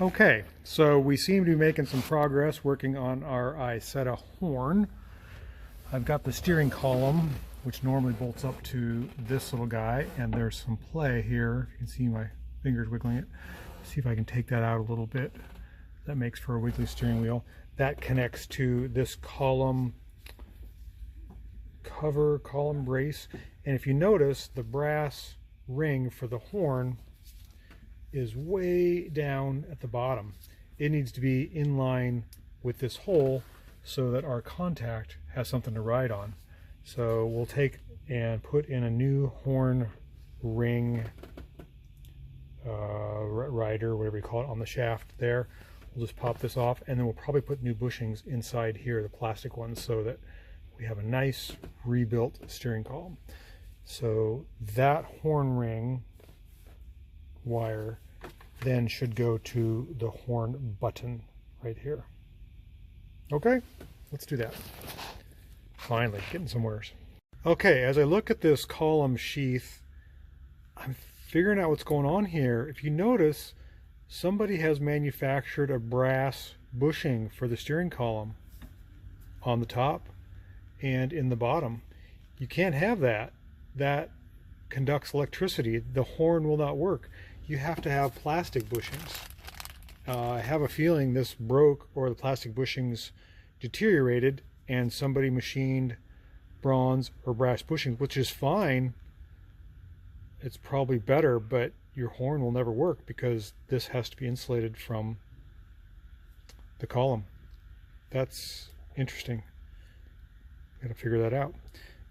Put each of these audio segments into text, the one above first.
Okay, so we seem to be making some progress working on our Isetta horn. I've got the steering column, which normally bolts up to this little guy, and there's some play here. You can see my fingers wiggling it. See if I can take that out a little bit. That makes for a wiggly steering wheel. That connects to this column cover, column brace, and if you notice, the brass ring for the horn is way down at the bottom. It needs to be in line with this hole so that our contact has something to ride on. So we'll take and put in a new horn ring rider, whatever you call it, on the shaft there. We'll just pop this off, and then we'll probably put new bushings inside here, the plastic ones, so that we have a nice rebuilt steering column. So that horn ring wire then should go to the horn button right here. Okay, let's do that. Finally, getting somewheres. Okay, as I look at this column sheath, I'm figuring out what's going on here. If you notice, somebody has manufactured a brass bushing for the steering column on the top and in the bottom. You can't have that. That conducts electricity. The horn will not work. You have to have plastic bushings. I have a feeling this broke, or the plastic bushings deteriorated, and somebody machined bronze or brass bushings, which is fine. It's probably better, but your horn will never work because this has to be insulated from the column. That's interesting. Got to figure that out.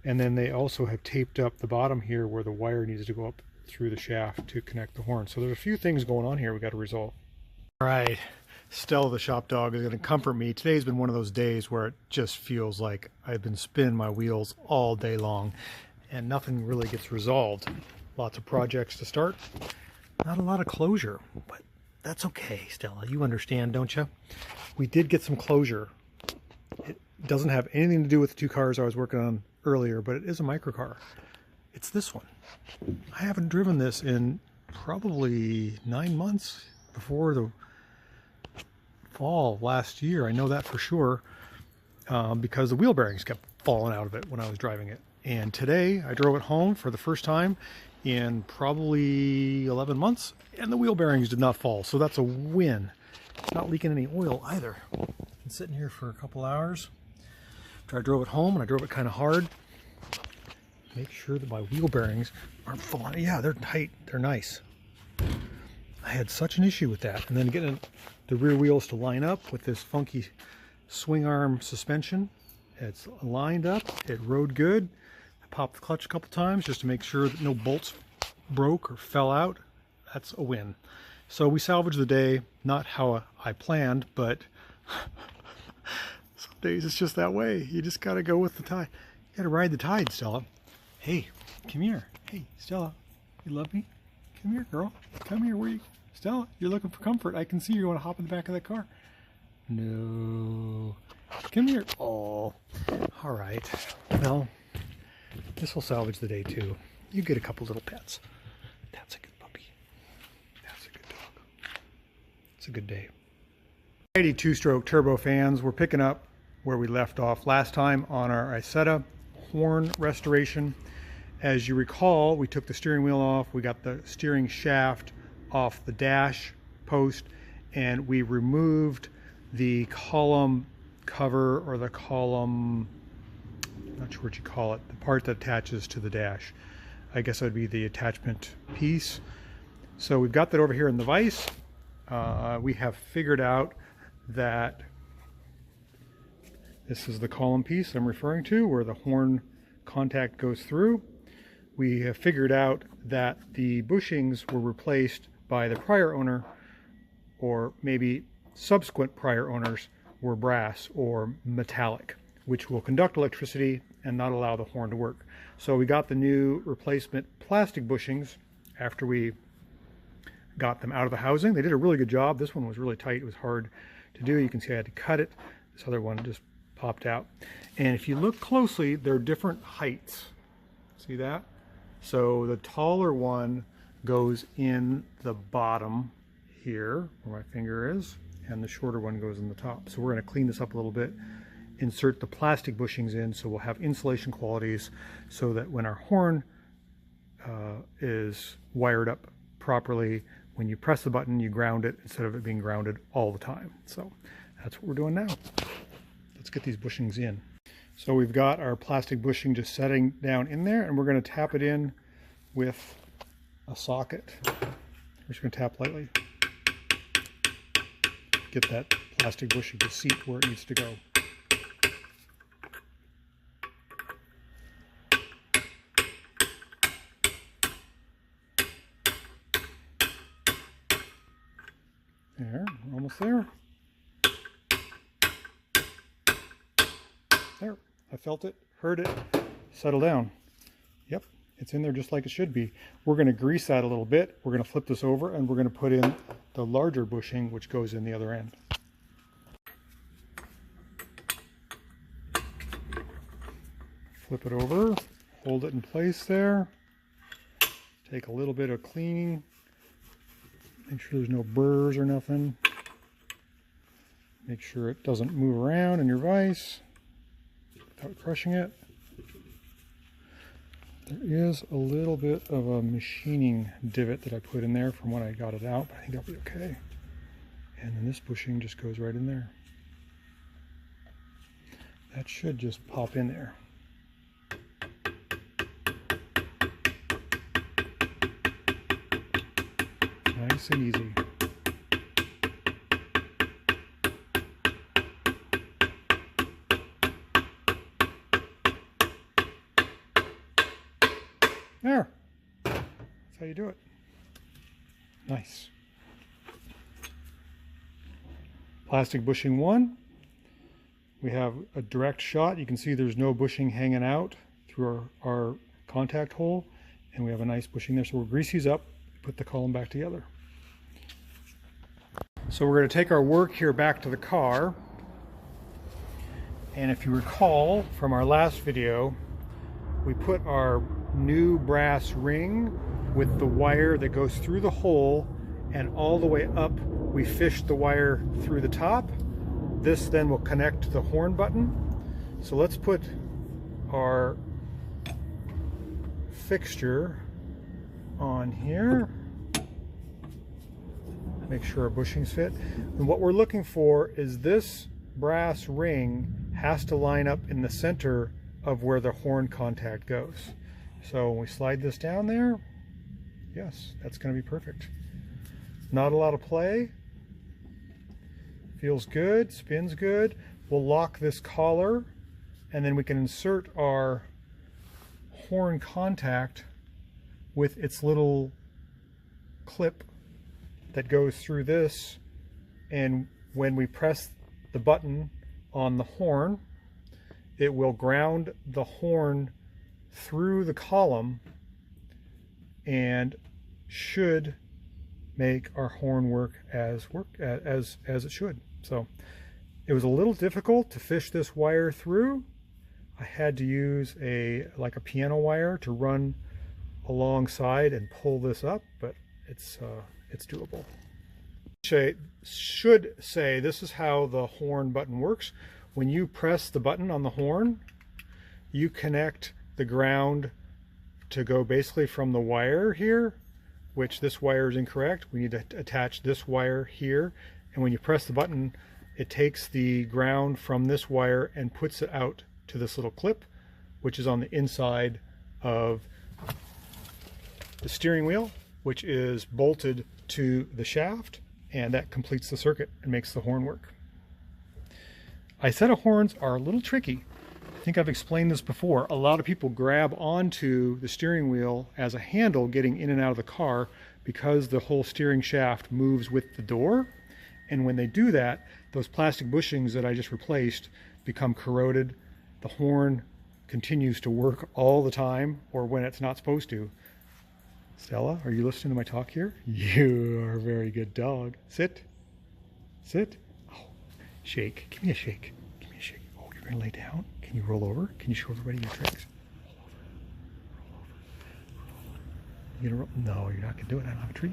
And then they also have taped up the bottom here where the wire needs to go up through the shaft to connect the horn. So there's a few things going on here we got to resolve. All right, Stella the shop dog is going to comfort me. Today's been one of those days where it just feels like I've been spinning my wheels all day long and nothing really gets resolved. Lots of projects to start, not a lot of closure, but that's okay, Stella. You understand, don't you? We did get some closure. It doesn't have anything to do with the two cars I was working on earlier, but it is a microcar. It's this one. I haven't driven this in probably 9 months, before the fall last year. I know that for sure because the wheel bearings kept falling out of it when I was driving it. And today I drove it home for the first time in probably 11 months, and the wheel bearings did not fall, so that's a win. It's not leaking any oil either. Been sitting here for a couple hours after I drove it home, and I drove it kind of hard. Make sure that my wheel bearings aren't falling. Yeah, they're tight, they're nice. I had such an issue with that, and then getting the rear wheels to line up with this funky swing arm suspension. It's lined up, it rode good. I popped the clutch a couple times just to make sure that no bolts broke or fell out. That's a win. So we salvaged the day, not how I planned, but some days it's just that way. You just gotta go with the tide. You gotta ride the tide, Stella. Hey, come here. Hey, Stella, you love me? Come here, girl. Come here. Where you? Stella, you're looking for comfort. I can see you want to hop in the back of that car. No. Come here. Oh. All right. Well, this will salvage the day too. You get a couple little pets. That's a good puppy. That's a good dog. It's a good day. Alrighty, two-stroke turbo fans. We're picking up where we left off last time on our Isetta horn restoration. As you recall, we took the steering wheel off, we got the steering shaft off the dash post, and we removed the column cover, or the column, I'm not sure what you call it, the part that attaches to the dash. I guess that would be the attachment piece. So we've got that over here in the vise. We have figured out that this is the column piece I'm referring to, where the horn contact goes through. We have figured out that the bushings were replaced by the prior owner, or maybe subsequent prior owners were brass or metallic, which will conduct electricity and not allow the horn to work. So we got the new replacement plastic bushings after we got them out of the housing. They did a really good job. This one was really tight. It was hard to do. You can see I had to cut it. This other one just popped out. And if you look closely, they're different heights. See that? So the taller one goes in the bottom here where my finger is, and the shorter one goes in the top. So we're going to clean this up a little bit, insert the plastic bushings in so we'll have insulation qualities so that when our horn is wired up properly, when you press the button you ground it instead of it being grounded all the time. So that's what we're doing now. Let's get these bushings in. So we've got our plastic bushing just setting down in there, and we're going to tap it in with a socket. We're just going to tap lightly. Get that plastic bushing to seat where it needs to go. There, we're almost there. There, I felt it, heard it, settle down. Yep, it's in there just like it should be. We're going to grease that a little bit. We're going to flip this over and we're going to put in the larger bushing, which goes in the other end. Flip it over, hold it in place there. Take a little bit of cleaning. Make sure there's no burrs or nothing. Make sure it doesn't move around in your vise without crushing it. There is a little bit of a machining divot that I put in there from when I got it out, but I think that'll be okay. And then this bushing just goes right in there. That should just pop in there. Nice and easy. There. That's how you do it. Nice. Plastic bushing 1. We have a direct shot. You can see there's no bushing hanging out through our contact hole. And we have a nice bushing there. So we'll grease these up, put the column back together. So we're going to take our work here back to the car. And if you recall from our last video, we put our new brass ring with the wire that goes through the hole and all the way up. We fished the wire through the top. This then will connect to the horn button. So let's put our fixture on here. Make sure our bushings fit. And what we're looking for is this brass ring has to line up in the center of where the horn contact goes. So when we slide this down there, yes, that's going to be perfect. Not a lot of play. Feels good, spins good. We'll lock this collar and then we can insert our horn contact with its little clip that goes through this, and when we press the button on the horn, it will ground the horn through the column and should make our horn work as it should. So it was a little difficult to fish this wire through. I had to use like a piano wire to run alongside and pull this up, but it's doable. Should say this is how the horn button works. When you press the button on the horn, you connect the ground to go basically from the wire here, which this wire is incorrect. We need to attach this wire here, and when you press the button, it takes the ground from this wire and puts it out to this little clip, which is on the inside of the steering wheel, which is bolted to the shaft, and that completes the circuit and makes the horn work. I said horns are a little tricky. I think I've explained this before. A lot of people grab onto the steering wheel as a handle getting in and out of the car because the whole steering shaft moves with the door. And when they do that, those plastic bushings that I just replaced become corroded. The horn continues to work all the time, or when it's not supposed to. Stella, are you listening to my talk here? You are a very good dog. Sit. Sit. Oh, shake. Give me a shake. Give me a shake. Oh, you're going to lay down? Can you roll over? Can you show everybody your tricks? Roll over. Roll over. Roll over. You gonna roll? No, you're not going to do it. I don't have a treat.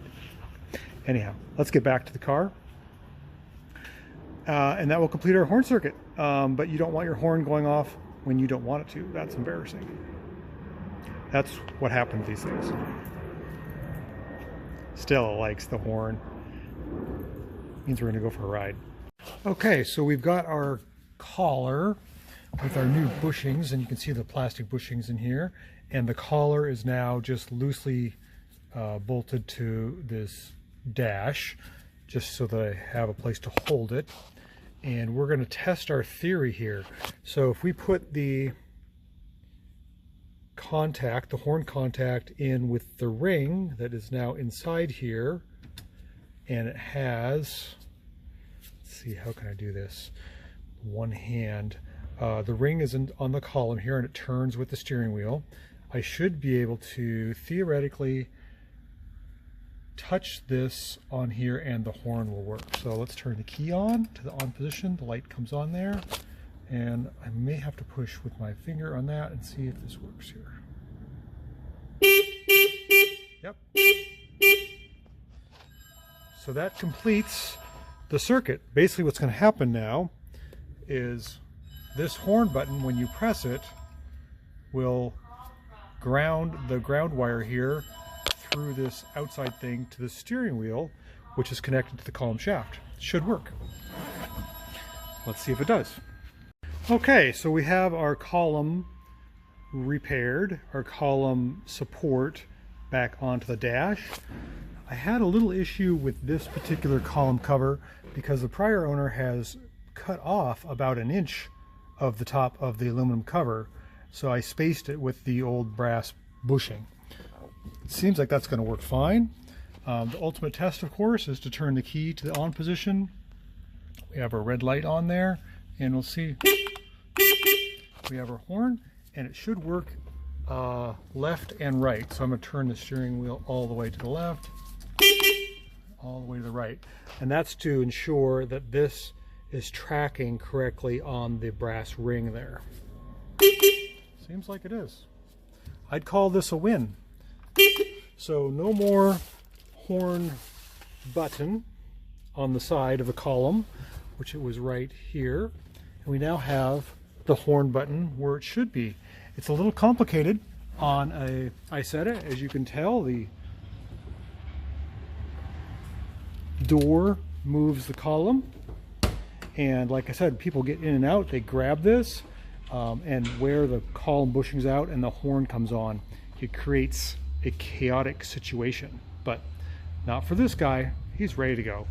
Anyhow, let's get back to the car. And that will complete our horn circuit. But you don't want your horn going off when you don't want it to. That's embarrassing. That's what happens these days. Still, it likes the horn. Means we're going to go for a ride. Okay, so we've got our collar with our new bushings, and you can see the plastic bushings in here. And the collar is now just loosely bolted to this dash, just so that I have a place to hold it. And we're going to test our theory here. So if we put the contact, the horn contact, in with the ring that is now inside here, and it has, let's see, how can I do this? One hand. The ring is on the column here, and it turns with the steering wheel. I should be able to theoretically touch this on here and the horn will work. So let's turn the key on to the on position. The light comes on there, and I may have to push with my finger on that and see if this works here. Yep. So that completes the circuit. Basically what's going to happen now is this horn button, when you press it, will ground the ground wire here through this outside thing to the steering wheel, which is connected to the column shaft. Should work. Let's see if it does. Okay, so we have our column repaired, our column support back onto the dash. I had a little issue with this particular column cover because the prior owner has cut off about 1 inch of the top of the aluminum cover, so I spaced it with the old brass bushing. It seems like that's going to work fine. The ultimate test, of course, is to turn the key to the on position. We have our red light on there, and we'll see we have our horn, and it should work left and right. So I'm going to turn the steering wheel all the way to the left, all the way to the right, and that's to ensure that this is tracking correctly on the brass ring there. Seems like it is. I'd call this a win. So no more horn button on the side of the column, which it was right here. And we now have the horn button where it should be. It's a little complicated on a Isetta. As you can tell, the door moves the column. And like I said, people get in and out, they grab this and wear the column bushings out and the horn comes on. It creates a chaotic situation, but not for this guy. He's ready to go.